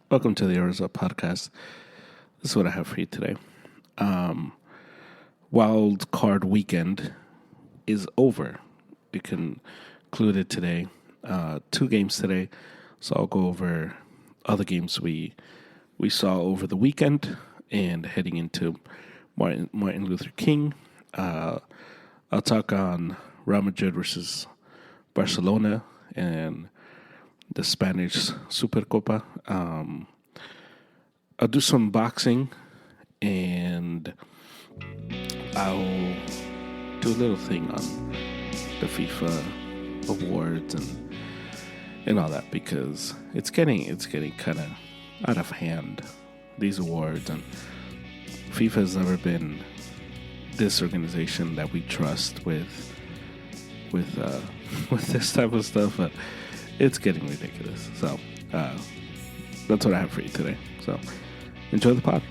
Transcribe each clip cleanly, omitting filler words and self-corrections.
Welcome to the Arizona podcast. This is what I have for you today. Wild card weekend is over. It concluded today. 2 games today. So I'll go over other games we saw over the weekend and heading into Martin Luther King. I'll talk on Real Madrid versus Barcelona and the Spanish Supercopa. I'll do some boxing, and I'll do a little thing on the FIFA awards and all that, because it's getting kind of out of hand, these awards, and FIFA has never been this organization that we trust with this type of stuff, but it's getting ridiculous. So that's what I have for you today. So enjoy the pod.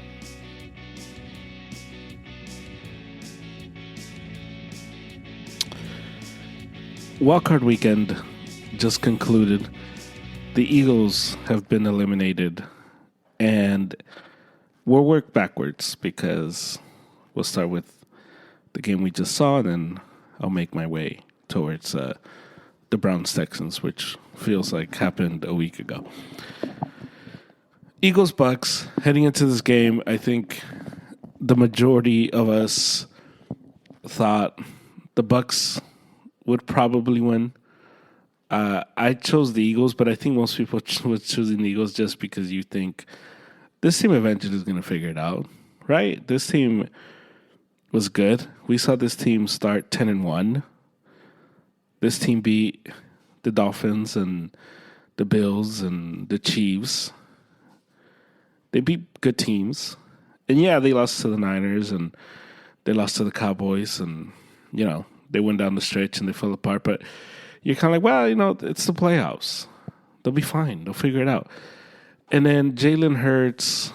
Wildcard weekend just concluded. The Eagles have been eliminated, and we'll work backwards because we'll start with the game we just saw, and then I'll make my way towards the Browns-Texans, which feels like happened a week ago. Eagles-Bucks, heading into this game, I think the majority of us thought the Bucks would probably win. I chose the Eagles, but I think most people was choosing the Eagles just because you think this team eventually is going to figure it out, right? This team was good. We saw this team start 10-1. This team beat the Dolphins and the Bills and the Chiefs. They beat good teams. And yeah, they lost to the Niners and they lost to the Cowboys, and, they went down the stretch and they fell apart. But you're kind of like, well, it's the playoffs. They'll be fine. They'll figure it out. And then Jalen Hurts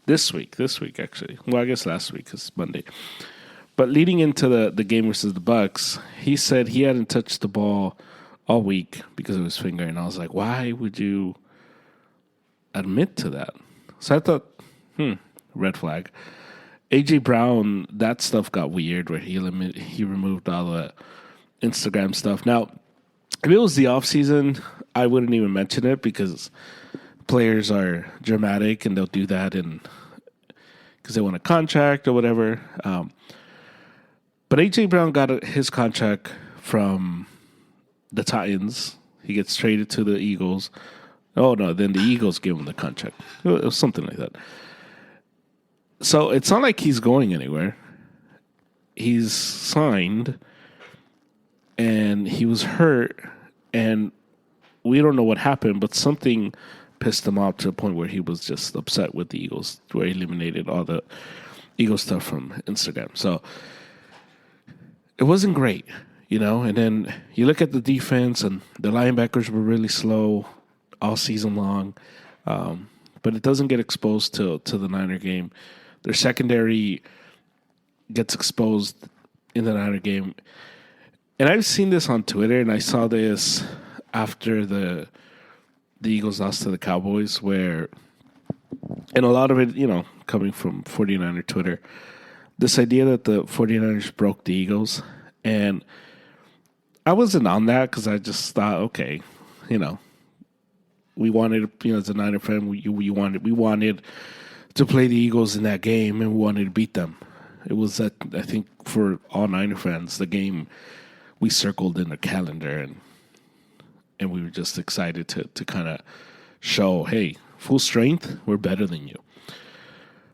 this week actually. Well, I guess last week because it's Monday. But leading into the game versus the Bucks, he said he hadn't touched the ball all week because of his finger. And I was like, why would you admit to that? So I thought, red flag. A.J. Brown, that stuff got weird where he removed all the Instagram stuff. Now, if it was the offseason, I wouldn't even mention it because players are dramatic and they'll do that because they want a contract or whatever. But A.J. Brown got his contract from the Titans. He gets traded to the Eagles. Oh, no, then the Eagles gave him the contract. It was something like that. So it's not like he's going anywhere. He's signed, and he was hurt, and we don't know what happened, but something pissed him off to the point where he was just upset with the Eagles, where he eliminated all the Eagle stuff from Instagram. So it wasn't great, and then you look at the defense, and the linebackers were really slow all season long, but it doesn't get exposed to the Niner game. Their secondary gets exposed in the Niner game. And I've seen this on Twitter, and I saw this after the Eagles lost to the Cowboys, and a lot of it, coming from 49er Twitter, this idea that the 49ers broke the Eagles. And I wasn't on that because I just thought, okay, we wanted, as a Niner fan, we wanted to play the Eagles in that game, and we wanted to beat them. It was that, I think, for all Niner fans, the game we circled in the calendar, and we were just excited to kind of show, hey, full strength, we're better than you.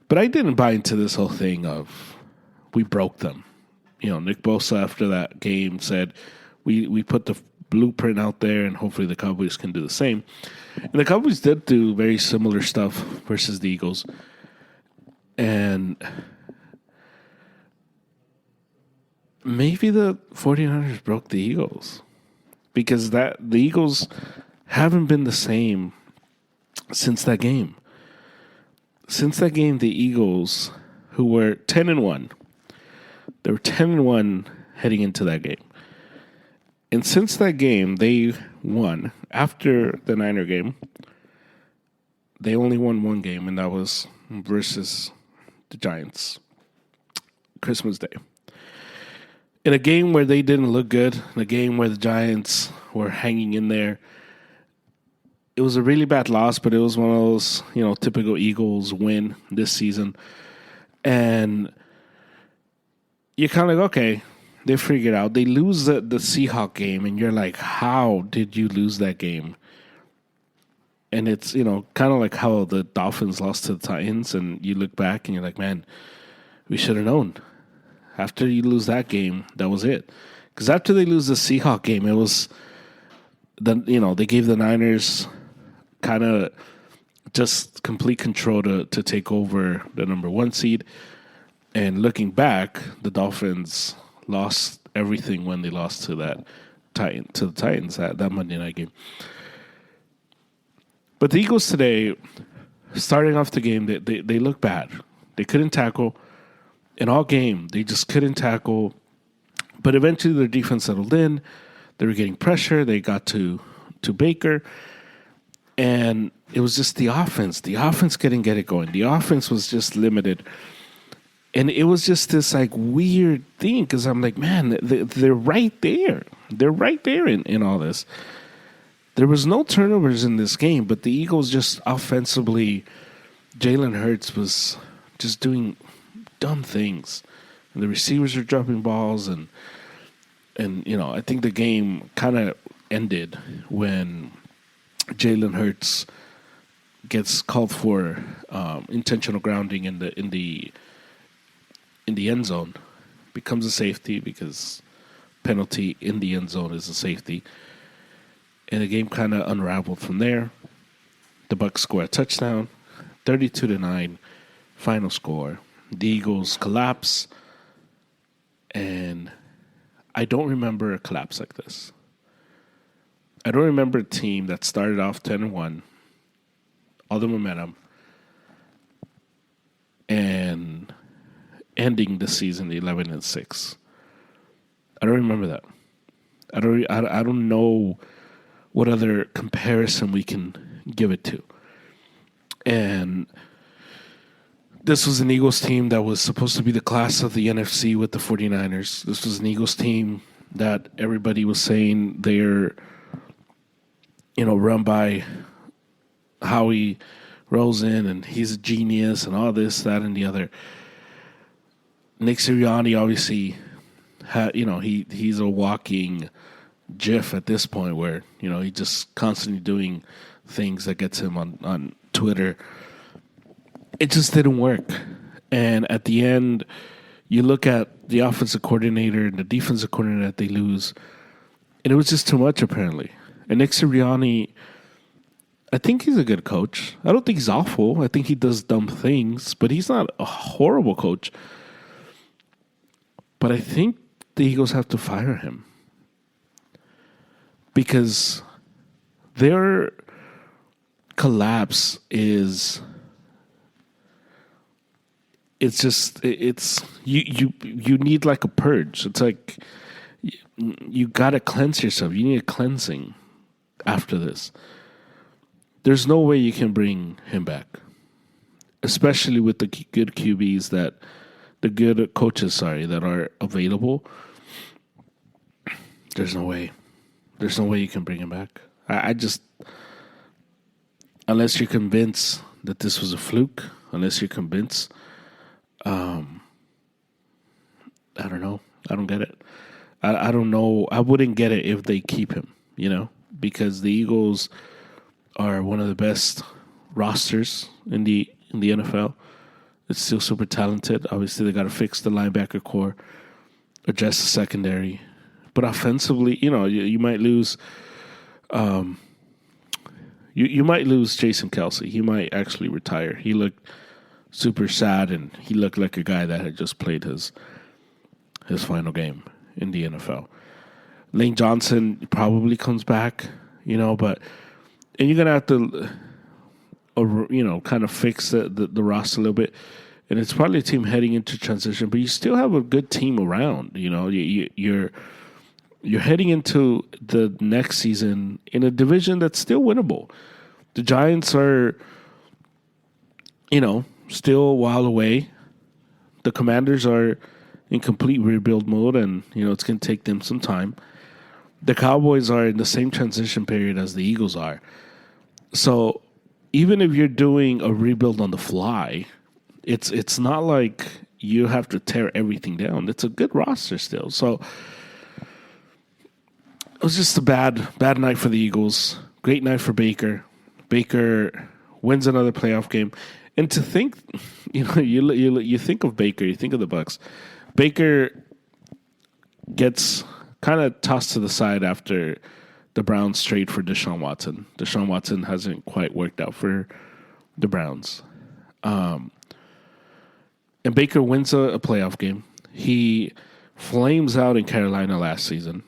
But I didn't buy into this whole thing of we broke them. Nick Bosa after that game said we put the blueprint out there, and hopefully the Cowboys can do the same. And the Cowboys did do very similar stuff versus the Eagles. And maybe the 49ers broke the Eagles because the Eagles haven't been the same since that game. Since that game, the Eagles, who were 10-1, they were 10-1 heading into that game. And since that game, they won after the Niner game. they only won one game, and that was versus the Giants, Christmas Day. In a game where they didn't look good, in a game where the Giants were hanging in there, it was a really bad loss, but it was one of those, typical Eagles win this season. And you're kind of like, okay, they figured out. They lose the Seahawks game, and you're like, how did you lose that game? And it's, kind of like how the Dolphins lost to the Titans, and you look back and you're like, man, we should have known. After you lose that game, that was it. Because after they lose the Seahawks game, it was, they gave the Niners kind of just complete control to take over the number one seed. And looking back, the Dolphins lost everything when they lost to the Titans that Monday night game. But the Eagles today, starting off the game, they look bad. They couldn't tackle. In all game, they just couldn't tackle. But eventually their defense settled in. They were getting pressure. They got to Baker. And it was just the offense. The offense couldn't get it going. The offense was just limited. And it was just this like weird thing because I'm like, man, they're right there. They're right there in all this. There was no turnovers in this game, but the Eagles just offensively, Jalen Hurts was just doing dumb things. And the receivers are dropping balls, and I think the game kind of ended when Jalen Hurts gets called for intentional grounding in the end zone, becomes a safety because penalty in the end zone is a safety, and the game kind of unraveled from there. The Bucs score a touchdown, 32-9, final score. The Eagles collapse, and I don't remember a collapse like this. I don't remember a team that started off 10-1, all the momentum, and ending the season 11-6. I don't remember that. I don't know what other comparison we can give it to. And this was an Eagles team that was supposed to be the class of the NFC with the 49ers. This was an Eagles team that everybody was saying they're, run by Howie Rosen, and he's a genius, and all this, that, and the other. Nick Sirianni obviously he's a walking GIF at this point where, he's just constantly doing things that gets him on Twitter. It just didn't work. And at the end, you look at the offensive coordinator and the defensive coordinator that they lose, and it was just too much apparently. And Nick Sirianni, I think he's a good coach. I don't think he's awful. I think he does dumb things, but he's not a horrible coach. But I think the Eagles have to fire him because their collapse is, you need like a purge. It's like you got to cleanse yourself. You need a cleansing after this. There's no way you can bring him back, especially with the good QBs the good coaches, that are available. There's no way. There's no way you can bring him back. I just, unless you're convinced that this was a fluke, unless you're convinced, I don't know. I don't get it. I don't know. I wouldn't get it if they keep him, because the Eagles are one of the best rosters in the NFL. It's still super talented. Obviously, they got to fix the linebacker core, address the secondary. But offensively, you might lose. You might lose Jason Kelce. He might actually retire. He looked super sad, and he looked like a guy that had just played his final game in the NFL. Lane Johnson probably comes back, and you're gonna have to, kind of fix the roster a little bit. And it's probably a team heading into transition, but you still have a good team around. You're heading into the next season in a division that's still winnable. The Giants are still a while away. The Commanders are in complete rebuild mode, and it's going to take them some time. The Cowboys are in the same transition period as the Eagles are. So even if you're doing a rebuild on the fly, it's not like you have to tear everything down. It's a good roster still. So it was just a bad night for the Eagles. Great night for Baker. Baker wins another playoff game. And to think, you think of Baker, you think of the Bucs. Baker gets kind of tossed to the side after the Browns trade for Deshaun Watson. Deshaun Watson hasn't quite worked out for the Browns. And Baker wins a playoff game. He flames out in Carolina last season.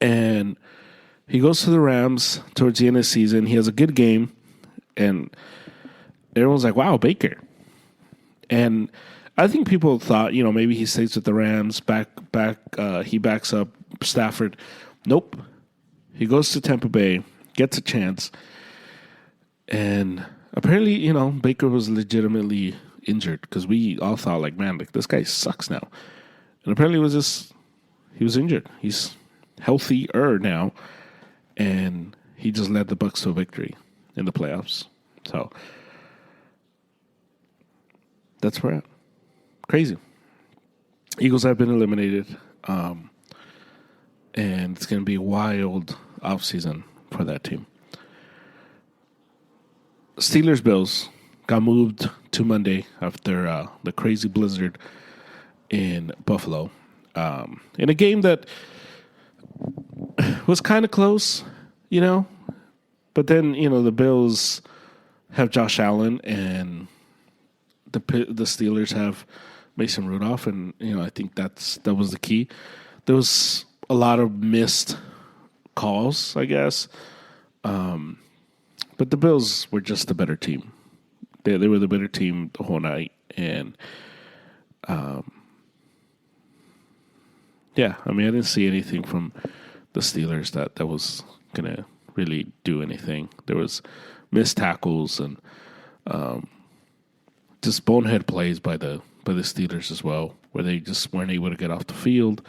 And he goes to the Rams towards the end of the season. He has a good game. And everyone's like, wow, Baker. And I think people thought, maybe he stays with the Rams, he backs up Stafford. Nope. He goes to Tampa Bay, gets a chance. And apparently, Baker was legitimately injured because we all thought, like, man, this guy sucks now. And apparently he was injured. He's healthier now. And he just led the Bucs to a victory in the playoffs. So that's where we're at. Crazy. Eagles have been eliminated. And it's going to be a wild offseason for that team. Steelers-Bills got moved to Monday after the crazy blizzard in Buffalo. In a game that was kind of close, But then, the Bills have Josh Allen and the Steelers have Mason Rudolph. And, I think that was the key. There was a lot of missed calls, I guess. But the Bills were just the better team. They were the better team the whole night. And, I didn't see anything from the Steelers that was going to really do anything. There was missed tackles and just bonehead plays by the Steelers as well, where they just weren't able to get off the field.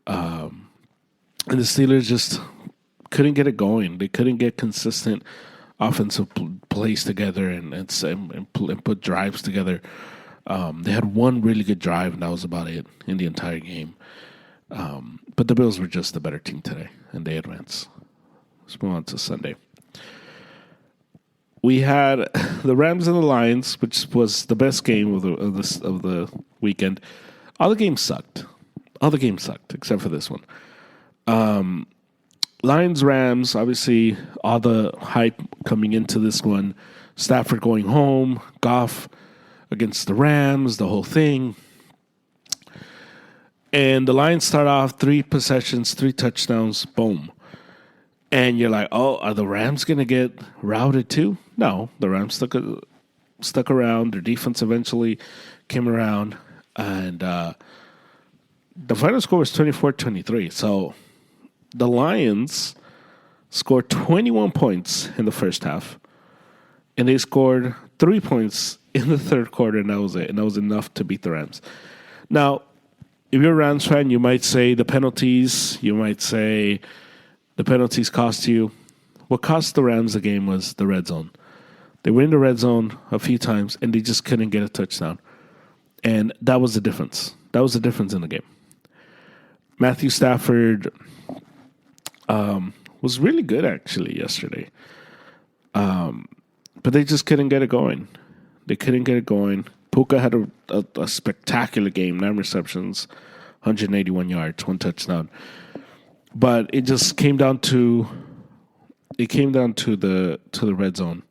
And the Steelers just couldn't get it going. They couldn't get consistent offensive plays together and put drives together. They had one really good drive, and that was about it in the entire game. But the Bills were just the better team today, and they advanced. Let's move on to Sunday. We had the Rams and the Lions, which was the best game of the weekend. All the games sucked, except for this one. Lions-Rams, obviously, all the hype coming into this one. Stafford going home, Goff against the Rams, the whole thing. And the Lions start off 3 possessions, 3 touchdowns, boom. And you're like, oh, are the Rams going to get routed too? No, the Rams stuck around. Their defense eventually came around. And the final score was 24-23. So the Lions scored 21 points in the first half. And they scored 3 points in the third quarter, and that was it. And that was enough to beat the Rams. Now, if you're a Rams fan, you might say the penalties. You might say the penalties cost you. What cost the Rams the game was the red zone. They were in the red zone a few times, and they just couldn't get a touchdown. And that was the difference. That was the difference in the game. Matthew Stafford was really good, actually, yesterday. But they just couldn't get it going. Puka had a spectacular game, 9 receptions, 181 yards, 1 touchdown. But it just came down to the red zone,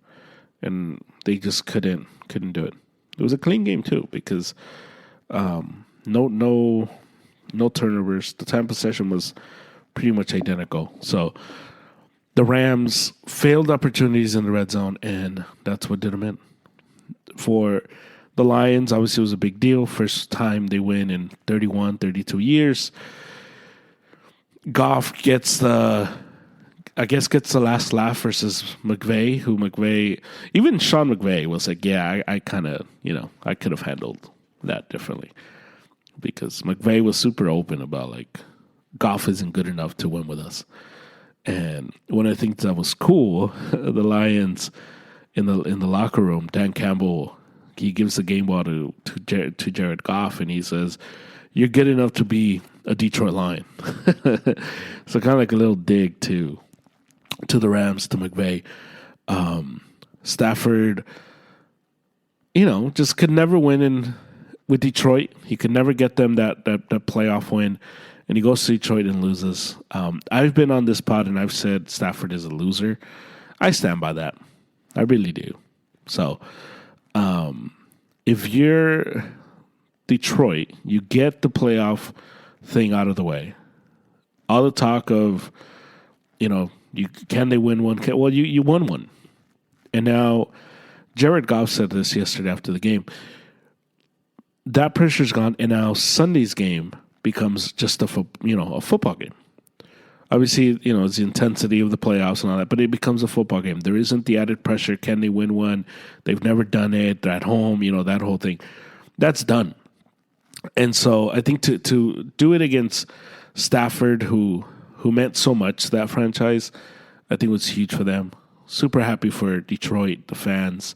and they just couldn't do it. It was a clean game too because no turnovers. The time possession was pretty much identical. So the Rams failed opportunities in the red zone, and that's what did them in. For the Lions, obviously, it was a big deal. First time they win in 32 years. Goff gets the I guess gets the last laugh versus McVay, even Sean McVay was like, yeah, I kind of, I could have handled that differently because McVay was super open about like Goff isn't good enough to win with us. And one of the things that was cool, the Lions in the locker room, Dan Campbell, he gives the game ball to Jared Goff, and he says, "You're good enough to be a Detroit Lion." So kind of like a little dig to the Rams, to McVay. Stafford, just could never win with Detroit. He could never get them that playoff win. And he goes to Detroit and loses. I've been on this pod and I've said Stafford is a loser. I stand by that. I really do. So, if you're Detroit, you get the playoff thing out of the way. All the talk of, can they win one? Well, you won one. And now, Jared Goff said this yesterday after the game. That pressure's gone, and now Sunday's game becomes just a football game. Obviously, it's the intensity of the playoffs and all that, but it becomes a football game. There isn't the added pressure. Can they win one? They've never done it. They're at home, that whole thing. That's done. And so I think to do it against Stafford, who meant so much to that franchise, I think was huge for them. Super happy for Detroit, the fans,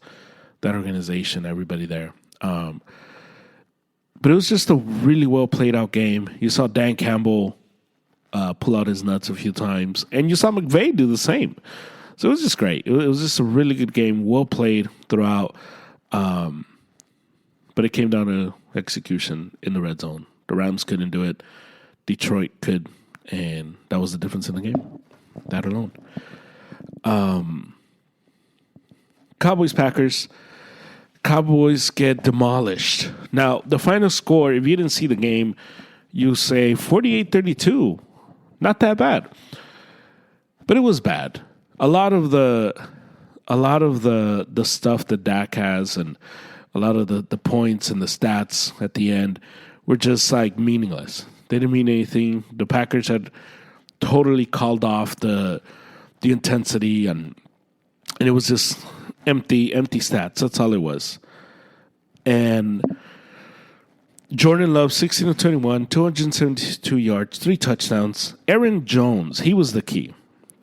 that organization, everybody there. But it was just a really well played out game. You saw Dan Campbell pull out his nuts a few times, and you saw McVay do the same. So it was just great. It was just a really good game, well played throughout. But it came down to execution in the red zone. The Rams couldn't do it. Detroit could, and that was the difference in the game. That alone. Cowboys-Packers. Cowboys get demolished. Now, the final score, if you didn't see the game, you say 48-32. Not that bad. But it was bad. A lot of the stuff that Dak has and a lot of the points and the stats at the end were just like meaningless. They didn't mean anything. The Packers had totally called off the intensity and it was just empty stats. That's all it was. And Jordan Love, 16-21, 272 yards, 3 touchdowns. Aaron Jones, he was the key.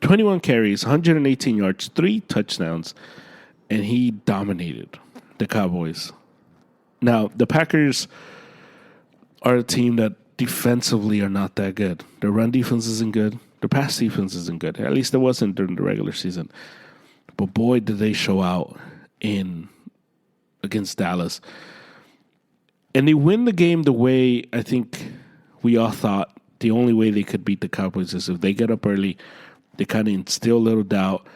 21 carries, 118 yards, 3 touchdowns. And he dominated the Cowboys. Now, the Packers are a team that defensively are not that good. Their run defense isn't good. Their pass defense isn't good. At least it wasn't during the regular season. But boy, did they show out against Dallas. And they win the game the way I think we all thought the only way they could beat the Cowboys is if they get up early, they kind of instill a little doubt,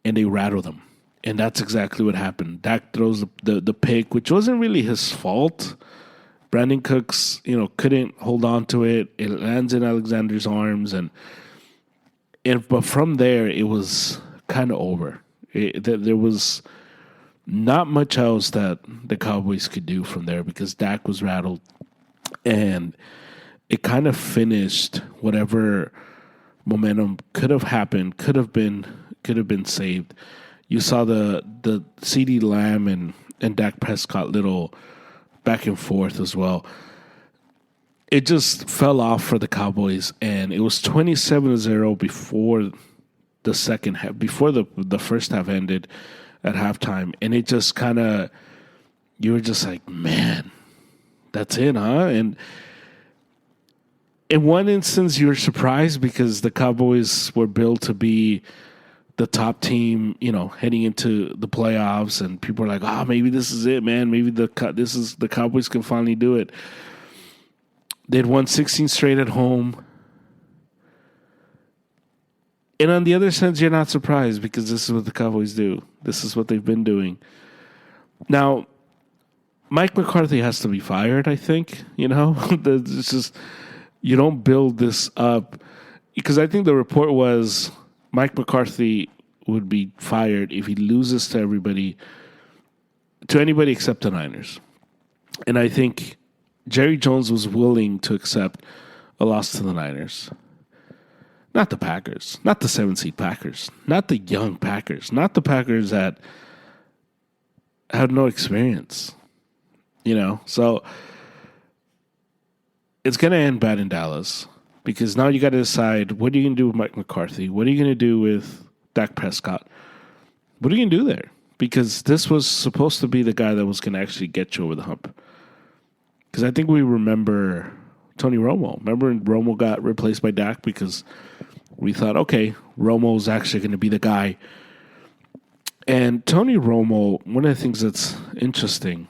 and they rattle them. And that's exactly what happened. Dak throws the pick, which wasn't really his fault. Brandon Cooks, couldn't hold on to it. It lands in Alexander's arms, but from there it was kind of over. There was not much else that the Cowboys could do from there because Dak was rattled, and it kind of finished whatever momentum could have happened, could have been saved. You saw the CeeDee Lamb and Dak Prescott little back and forth as well. It just fell off for the Cowboys, and it was 27-0 before the second half, before the first half ended at halftime, and it just kind of, you were just like, man, that's it, huh? And in one instance, you were surprised because the Cowboys were built to be the top team, heading into the playoffs, and people are like, maybe this is it, man. Maybe the Cowboys can finally do it. They'd won 16 straight at home. And on the other sense, you're not surprised because this is what the Cowboys do. This is what they've been doing. Now, Mike McCarthy has to be fired, I think. It's just, you don't build this up. Because I think the report was Mike McCarthy would be fired if he loses to anybody except the Niners. And I think Jerry Jones was willing to accept a loss to the Niners. Not the Packers, not the 7 seed Packers, not the young Packers, not the Packers that have no experience. So it's going to end bad in Dallas because now you got to decide what are you going to do with Mike McCarthy? What are you going to do with Dak Prescott? What are you going to do there? Because this was supposed to be the guy that was going to actually get you over the hump. Because I think we remember Tony Romo. Remember when Romo got replaced by Dak because we thought, okay, Romo's actually going to be the guy. And Tony Romo, one of the things that's interesting,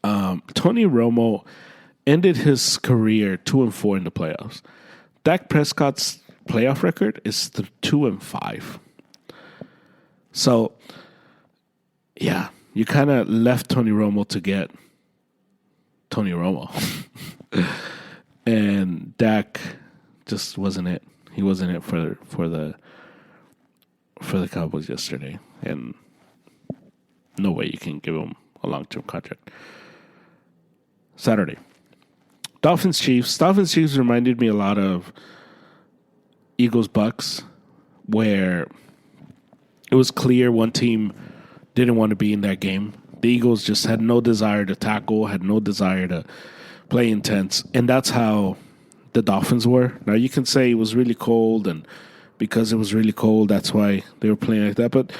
Tony Romo ended his career 2-4 in the playoffs. Dak Prescott's playoff record is 2-5. So, yeah, you kind of left Tony Romo to get Tony Romo. And Dak just wasn't it. He wasn't it for the Cowboys yesterday. And no way you can give him a long-term contract. Saturday. Dolphins-Chiefs. Dolphins-Chiefs reminded me a lot of Eagles-Bucks, where it was clear one team didn't want to be in that game. The Eagles just had no desire to tackle, had no desire to play intense, and that's how the Dolphins were. Now, you can say it was really cold, and because it was really cold, that's why they were playing like that, but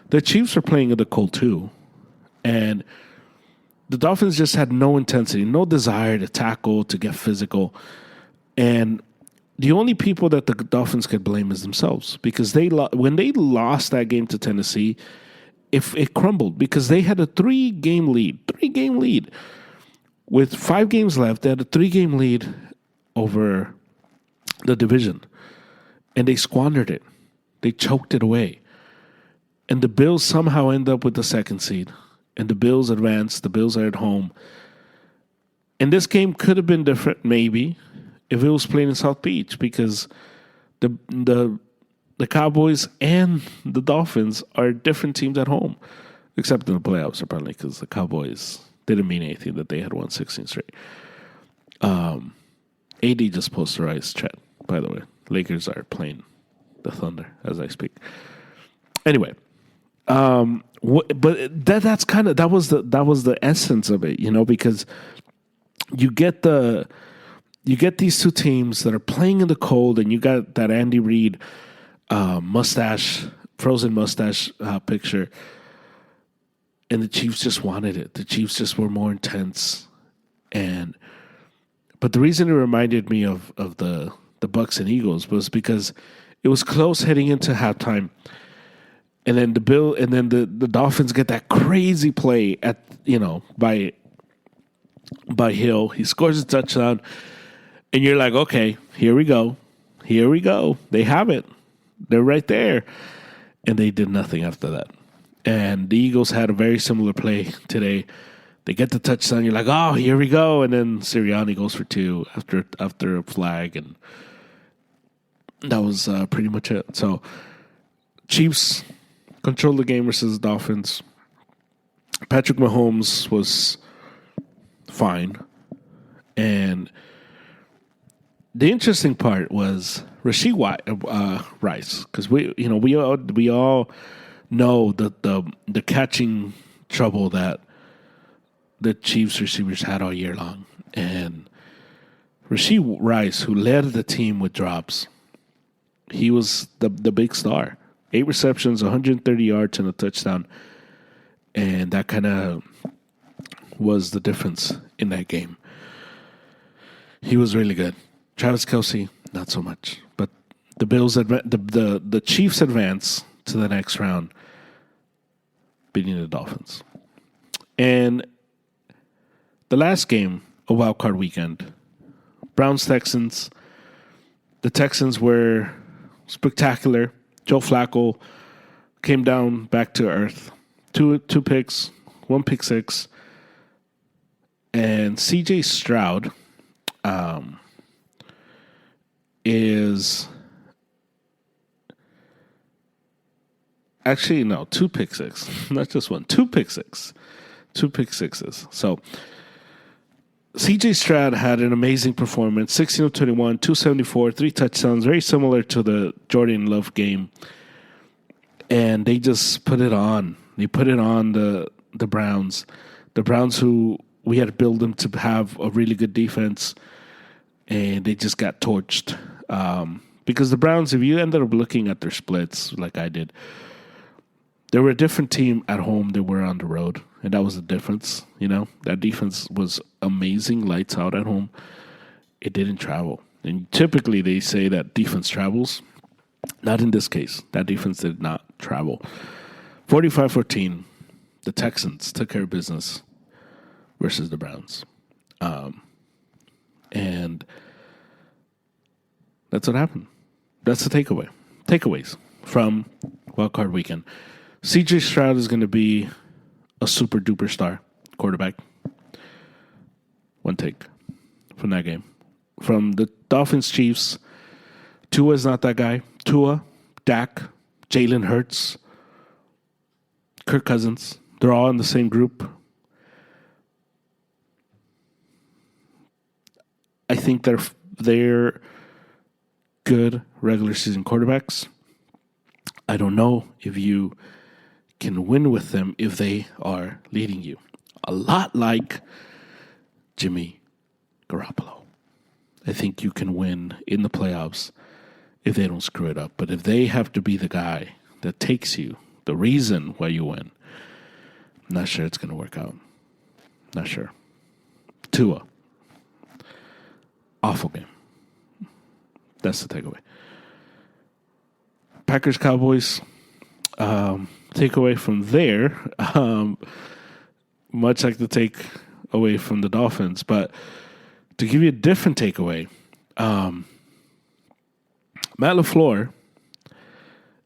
the Chiefs were playing in the cold too, and the Dolphins just had no intensity, no desire to tackle, to get physical, and the only people that the Dolphins could blame is themselves, because when they lost that game to Tennessee, it crumbled because they had a 3-game lead. With 5 games left, they had a 3-game lead over the division, and they squandered it. They choked it away. And the Bills somehow end up with the 2nd seed, and the Bills advance. The Bills are at home. And this game could have been different, maybe, if it was played in South Beach, because the Cowboys and the Dolphins are different teams at home, except in the playoffs, apparently, because the Cowboys didn't mean anything that they had won 16 straight. AD just posterized Chet, by the way. Lakers are playing the Thunder as I speak. Anyway, but that's kind of that was the essence of it, because you get these two teams that are playing in the cold, and you got that Andy Reid frozen mustache picture, and the Chiefs just wanted it. The Chiefs just were more intense, but the reason it reminded me of the Bucks and Eagles was because it was close heading into halftime. And then the Dolphins get that crazy play by Hill. He scores a touchdown, and you're like, okay, here we go. They have it. They're right there. And they did nothing after that. And the Eagles had a very similar play today. They get the touchdown. You're like, oh, here we go. And then Sirianni goes for 2 after a flag, and that was pretty much it. So Chiefs controlled the game versus the Dolphins. Patrick Mahomes was fine. And the interesting part was Rashee Rice, because we all know the catching trouble that the Chiefs receivers had all year long. And Rashee Rice, who led the team with drops, he was the big star. 8 receptions, 130 yards, and a touchdown. And that kind of was the difference in that game. He was really good. Travis Kelce, not so much. But the Bills, the Chiefs advance to the next round, beating the Dolphins. And the last game of Wild Card Weekend, Browns-Texans. The Texans were spectacular. Joe Flacco came down back to earth. Two picks, 1 pick six. And C.J. Stroud is actually, no, 2 pick six. Not just 1. 2 pick six. 2 pick sixes. So CJ Stroud had an amazing performance, 16 of 21, 274, 3 touchdowns, very similar to the Jordan Love game. And they just put it on. They put it on the Browns. The Browns who we had to build them to have a really good defense, and they just got torched. Because the Browns, if you ended up looking at their splits like I did, they were a different team at home than were on the road. And that was the difference, you know. That defense was amazing, lights out at home. It didn't travel. And typically they say that defense travels. Not in this case. That defense did not travel. 45-14, the Texans took care of business versus the Browns. And that's what happened. That's the takeaway. Takeaways from Wild Card Weekend. CJ Stroud is going to be a super duper star quarterback. One take from that game. From the Dolphins Chiefs, Tua is not that guy. Tua, Dak, Jalen Hurts, Kirk Cousins, they're all in the same group. I think they're good regular season quarterbacks. I don't know if you can win with them if they are leading you. A lot like Jimmy Garoppolo. I think you can win in the playoffs if they don't screw it up. But if they have to be the guy that takes you, the reason why you win, I'm not sure it's going to work out. Not sure. Tua. Awful game. That's the takeaway. Packers, Cowboys. Takeaway from there, much like the takeaway from the Dolphins. But to give you a different takeaway, Matt LaFleur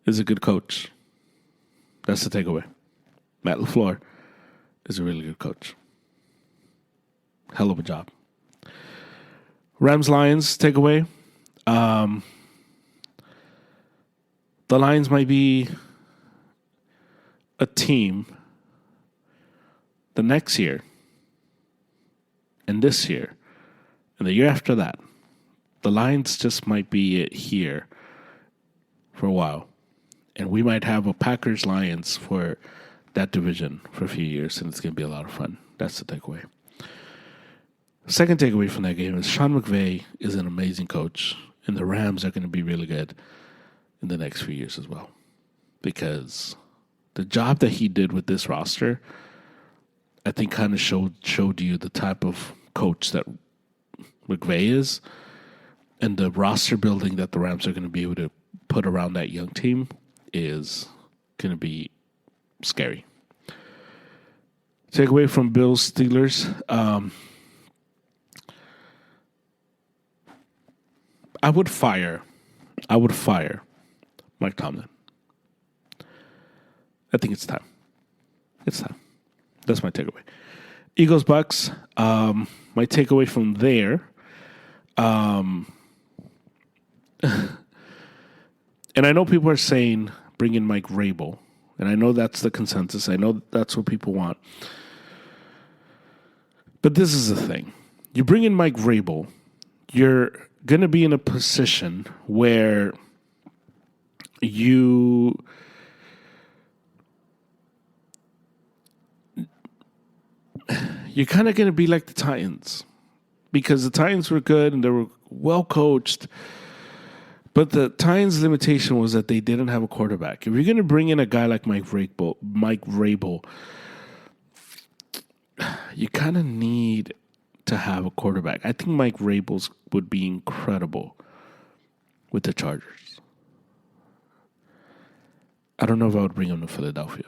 is a good coach. That's the takeaway. Matt LaFleur is a really good coach. Hell of a job. Rams, Lions, takeaway. The Lions might be a team the next year and this year and the year after that. The Lions just might be it here for a while. And we might have a Packers-Lions for that division for a few years, and it's going to be a lot of fun. That's the takeaway. Second takeaway from that game is Sean McVay is an amazing coach, and the Rams are going to be really good in the next few years as well. Because the job that he did with this roster, I think kind of showed you the type of coach that McVay is, and the roster building that the Rams are going to be able to put around that young team is going to be scary. Takeaway from Bills Steelers. I would fire Mike Tomlin. I think it's time. It's time. That's my takeaway. Eagles Bucks. My takeaway from there. And I know people are saying bring in Mike Vrabel, and I know that's the consensus. I know that's what people want. But this is the thing. You bring in Mike Vrabel, you're going to be in a position where you're kind of going to be like the Titans, because the Titans were good and they were well coached. But the Titans' limitation was that they didn't have a quarterback. If you're going to bring in a guy like Mike Vrabel, you kind of need to have a quarterback. I think Mike Vrabel would be incredible with the Chargers. I don't know if I would bring him to Philadelphia.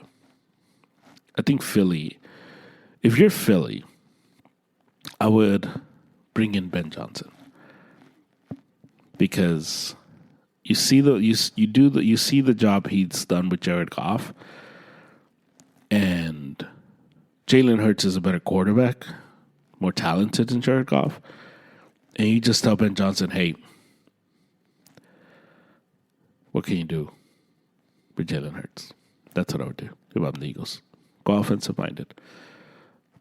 I think Philly, if you're Philly, I would bring in Ben Johnson, because you see the job he's done with Jared Goff, and Jalen Hurts is a better quarterback, more talented than Jared Goff, and you just tell Ben Johnson, hey, what can you do with Jalen Hurts? That's what I would do if I'm the Eagles. Go offensive minded,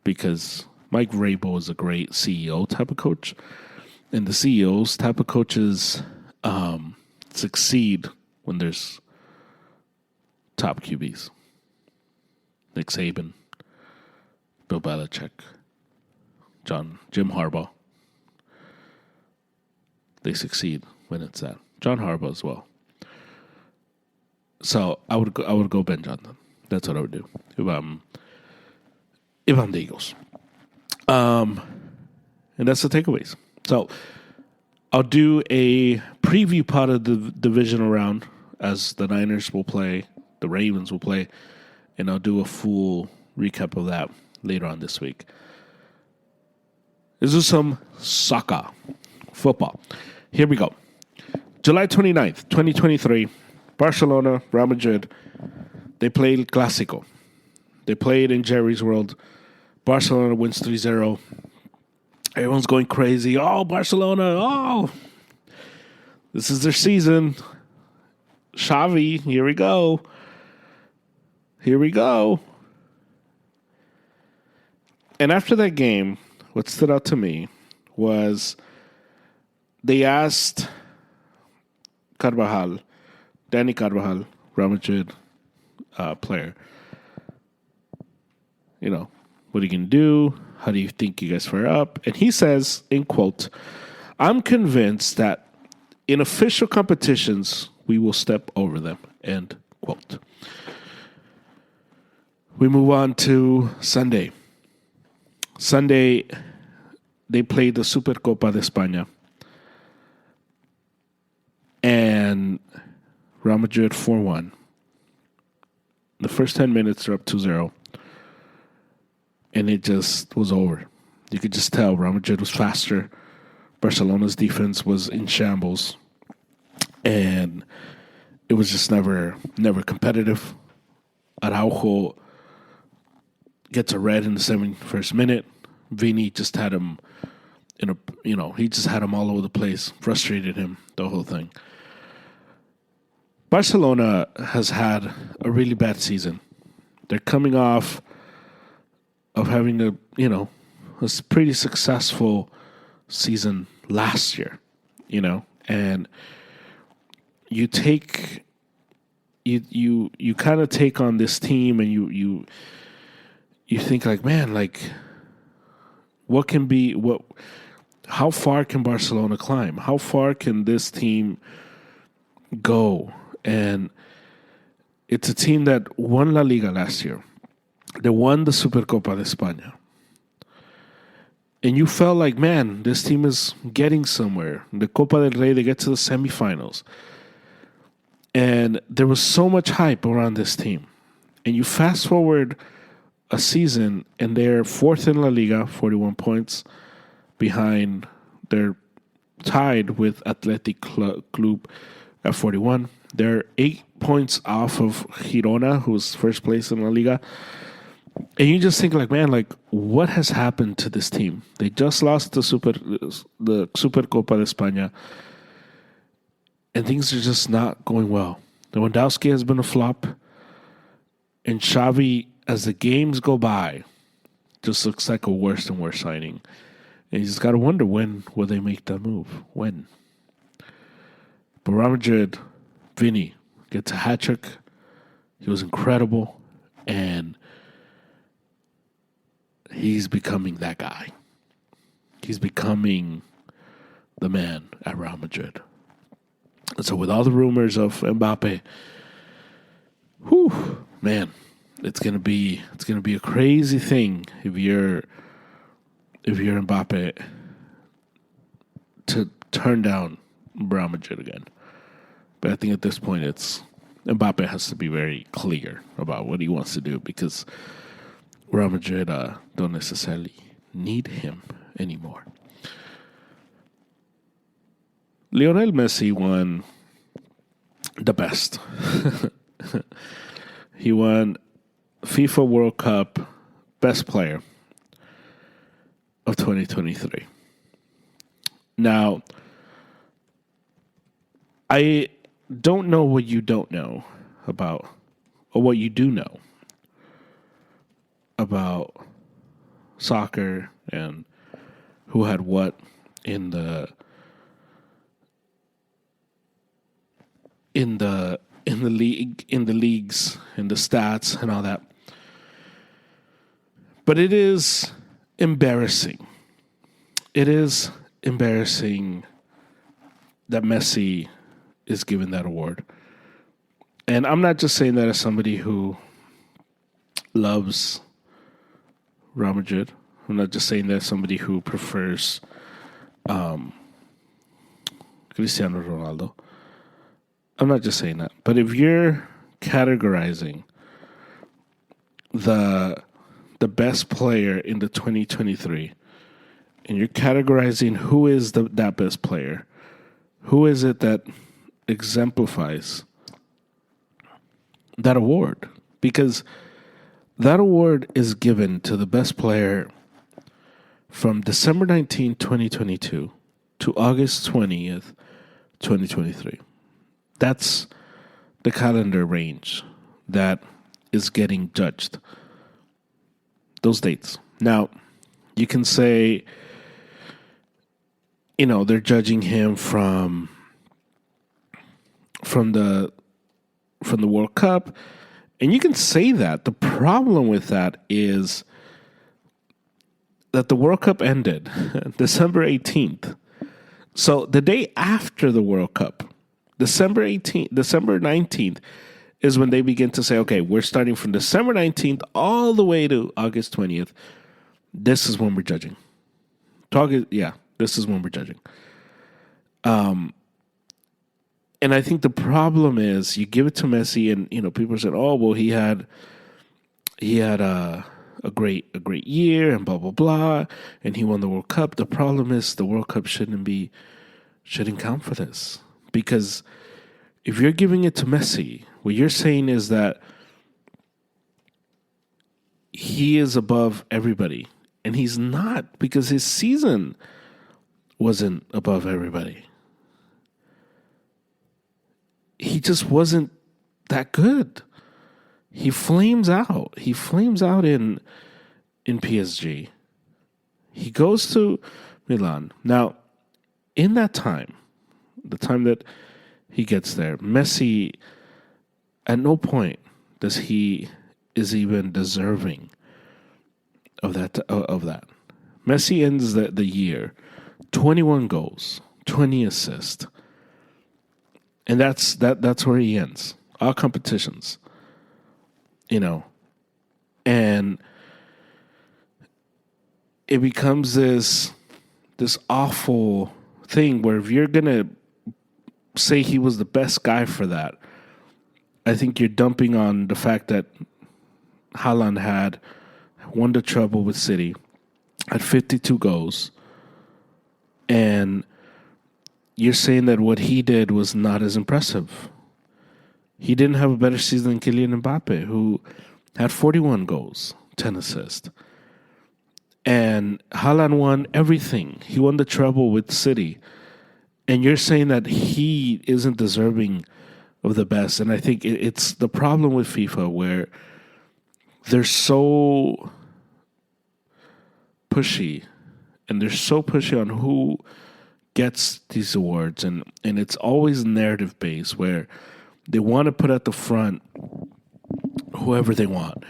because Mike Vrabel is a great CEO type of coach. And the CEOs type of coaches succeed when there's top QBs. Nick Saban, Bill Belichick, Jim Harbaugh. They succeed when it's that. John Harbaugh as well. So I would go Ben Johnson. That's what I would do if I'm the Eagles. And that's the takeaways. So I'll do a preview part of the divisional round as the Niners will play, the Ravens will play, and I'll do a full recap of that later on this week. This is some soccer, football. Here we go. July 29th, 2023, Barcelona, Real Madrid, they played Clásico. They played in Jerry's World. Barcelona wins 3-0. Everyone's going crazy. Oh, Barcelona. Oh, this is their season. Xavi, here we go. Here we go. And after that game, what stood out to me was they asked Danny Carvajal, Real Madrid player, what are you going to do? How do you think you guys fare up? And he says, in quote, I'm convinced that in official competitions, we will step over them, end quote. We move on to Sunday. Sunday, they played the Supercopa de España. And Real Madrid 4-1. The first 10 minutes, they're up 2-0. And it just was over. You could just tell Real Madrid was faster. Barcelona's defense was in shambles. And it was just never competitive. Araujo gets a red in the 71st minute. Vini just had him he just had him all over the place, frustrated him, the whole thing. Barcelona has had a really bad season. They're coming off of having a pretty successful season last year, and you kind of take on this team and you think like, man, like how far can Barcelona climb? How far can this team go? And it's a team that won La Liga last year. They won the Supercopa de España. And you felt like, man, this team is getting somewhere. The Copa del Rey, they get to the semifinals. And there was so much hype around this team. And you fast forward a season, and they're fourth in La Liga, 41 points behind. They're tied with Athletic Club at 41. They're 8 points off of Girona, who's first place in La Liga. And you just think like, man, like what has happened to this team? They just lost the Supercopa de España, and things are just not going well. Lewandowski has been a flop, and Xavi, as the games go by, just looks like a worse and worse signing. And you just got to wonder, when will they make that move? When? But Real Madrid, Vini gets a hat trick. He was incredible, and he's becoming that guy. He's becoming the man at Real Madrid. And so with all the rumors of Mbappe, man, it's gonna be a crazy thing if you're Mbappe to turn down Real Madrid again. But I think at this point Mbappe has to be very clear about what he wants to do, because Real Madrid don't necessarily need him anymore. Lionel Messi won the best. He won FIFA World Cup Best Player of 2023. Now, I don't know what you don't know about, or what you do know about soccer and who had what in the leagues, in the stats and all that. But it is embarrassing. It is embarrassing that Messi is given that award. And I'm not just saying that as somebody who loves Real Madrid. I'm not just saying that as somebody who prefers Cristiano Ronaldo. I'm not just saying that. But if you're categorizing the best player in the 2023, and you're categorizing who is that best player, who is it that exemplifies that award? Because that award is given to the best player from December 19, 2022 to August 20th, 2023. That's the calendar range that is getting judged. Those dates. Now, you can say, they're judging him from the World Cup, and you can say that. The problem with that is that the World Cup ended December 18th. So the day after the World Cup, December 19th, is when they begin to say, okay, we're starting from December 19th all the way to August 20th. This is when we're judging. This is when we're judging. And I think the problem is you give it to Messi, and people said, "Oh, well, he had a great year and blah blah blah, and he won the World Cup." The problem is the World Cup shouldn't count for this, because if you're giving it to Messi, what you're saying is that he is above everybody, and he's not, because his season wasn't above everybody. He just wasn't that good. He flames out. He flames out in PSG. He goes to Milan. Now, in that time, the time that he gets there, Messi, at no point is even deserving of that. Messi ends the year 21 goals, 20 assists. And that's where he ends. All competitions. And it becomes this awful thing where if you're going to say he was the best guy for that, I think you're dumping on the fact that Haaland had won the treble with City, had 52 goals, and you're saying that what he did was not as impressive. He didn't have a better season than Kylian Mbappe, who had 41 goals, 10 assists. And Haaland won everything. He won the treble with City. And you're saying that he isn't deserving of the best. And I think it's the problem with FIFA, where they're so pushy. And they're so pushy on who gets these awards, and it's always narrative based, where they want to put at the front whoever they want,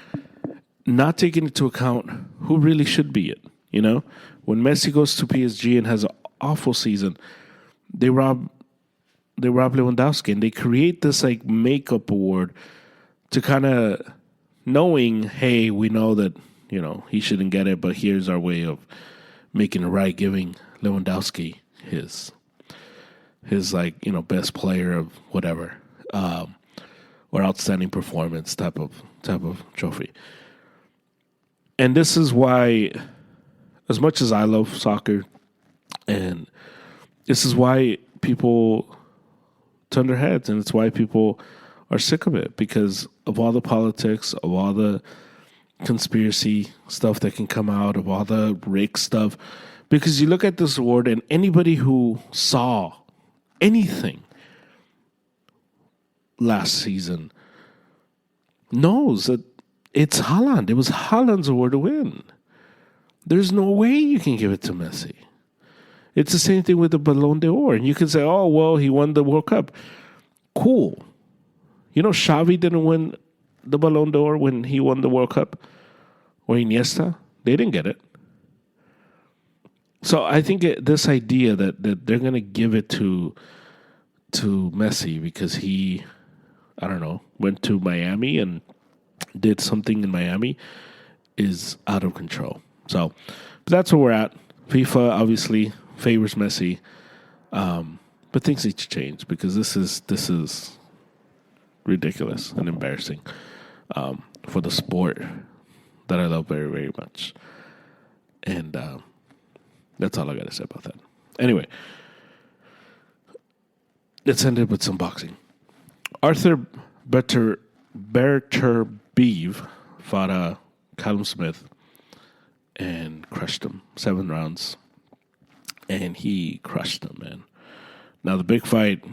not taking into account who really should be it. When Messi goes to PSG and has an awful season, they rob Lewandowski, and they create this makeup award to kind of knowing, hey, we know that he shouldn't get it, but here's our way of making it right, giving Lewandowski his best player of whatever, or outstanding performance type of trophy. And this is why, as much as I love soccer, and this is why people turn their heads, and it's why people are sick of it, because of all the politics, of all the conspiracy stuff that can come out, of all the rigged stuff. Because you look at this award, and anybody who saw anything last season knows that it's Haaland. It was Haaland's award to win. There's no way you can give it to Messi. It's the same thing with the Ballon d'Or. And you can say, oh, well, he won the World Cup. Cool. You know, Xavi didn't win the Ballon d'Or when he won the World Cup. Or Iniesta. They didn't get it. So I think this idea that they're going to give it to Messi because he, I don't know, went to Miami and did something in Miami is out of control. So but that's where we're at. FIFA obviously favors Messi, but things need to change because this is ridiculous and embarrassing for the sport that I love very, very much. And that's all I got to say about that. Anyway, let's end it with some boxing. Artur Beterbiev fought Callum Smith and crushed him 7 rounds. And he crushed him, man. Now, the big fight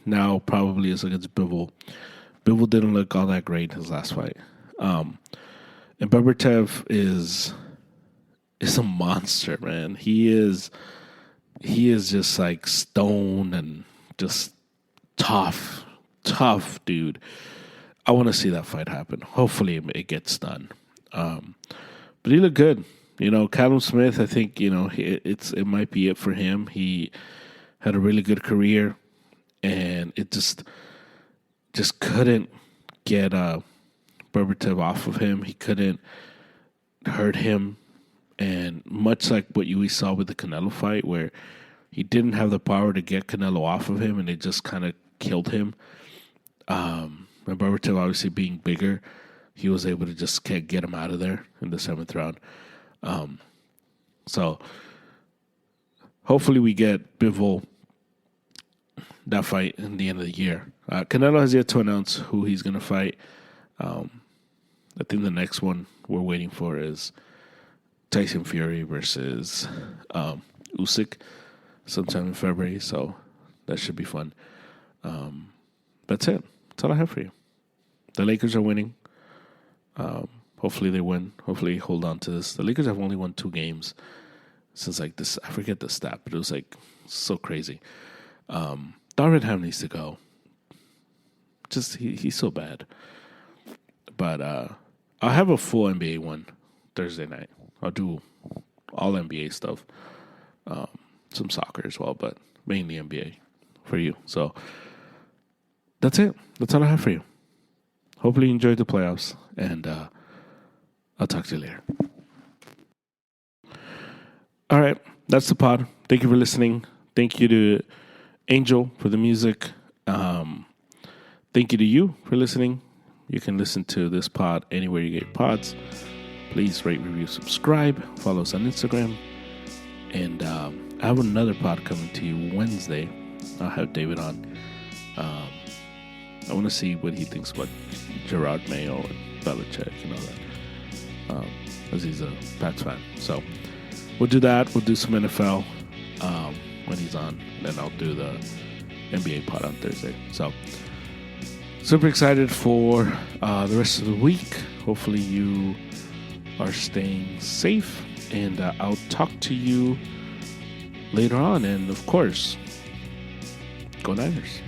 now probably is against Bivol. Bivol didn't look all that great in his last fight. And Beterbiev is a monster, man. He is just like stone and just tough dude. I want to see that fight happen. Hopefully it gets done. But he looked good. You know, Callum Smith, I think, you know, it might be it for him. He had a really good career and it just couldn't get Beterbiev off of him. He couldn't hurt him. And much like what we saw with the Canelo fight, where he didn't have the power to get Canelo off of him, and it just kind of killed him. And Beterbiev, obviously being bigger, he was able to just get him out of there in the 7th round. So hopefully we get Bivol that fight in the end of the year. Canelo has yet to announce who he's going to fight. I think the next one we're waiting for is Tyson Fury versus Usyk sometime in February, so that should be fun. That's it. That's all I have for you. The Lakers are winning. Hopefully they win. Hopefully hold on to this. The Lakers have only won 2 games since like this. I forget the stat, but it was like so crazy. Darvin Ham needs to go. Just he's so bad. But I'll have a full NBA one Thursday night. I'll do all NBA stuff, some soccer as well, but mainly NBA for you. So that's it. That's all I have for you. Hopefully you enjoyed the playoffs, and I'll talk to you later. All right, that's the pod. Thank you for listening. Thank you to Angel for the music. Thank you to you for listening. You can listen to this pod anywhere you get pods. Please rate, review, subscribe. Follow us on Instagram. And I have another pod coming to you Wednesday. I'll have David on. I want to see what he thinks about Gerard Mayo and Belichick and all that. Because he's a Pats fan. So we'll do that. We'll do some NFL when he's on. And then I'll do the NBA pod on Thursday. So super excited for the rest of the week. Hopefully you are staying safe, and I'll talk to you later on. And of course, go Niners.